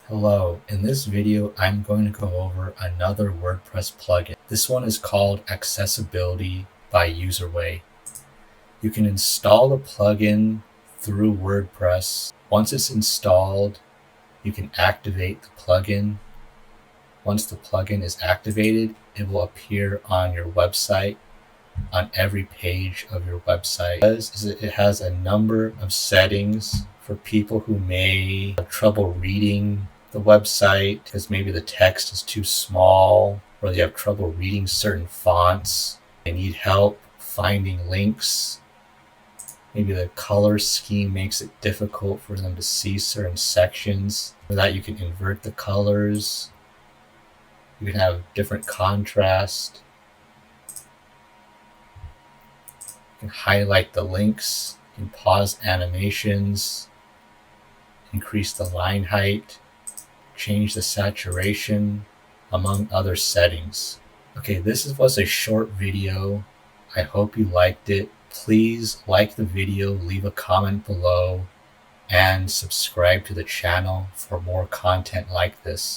Hello, in this video I'm going to go over another WordPress plugin. This one is called Accessibility by Userway. You can install the plugin through WordPress. Once it's installed, you can activate the plugin. Once the plugin is activated, it will appear on your website, on every page of your website. It has a number of settings for people who may have trouble reading the website because maybe the text is too small, or they have trouble reading certain fonts. They need help finding links. Maybe the color scheme makes it difficult for them to see certain sections. For that, you can invert the colors. You can have different contrast. You can highlight the links. You can pause animations. Increase the line height. Change the saturation, among other settings. Okay, this was a short video. I hope you liked it. Please like the video, leave a comment below, and subscribe to the channel for more content like this.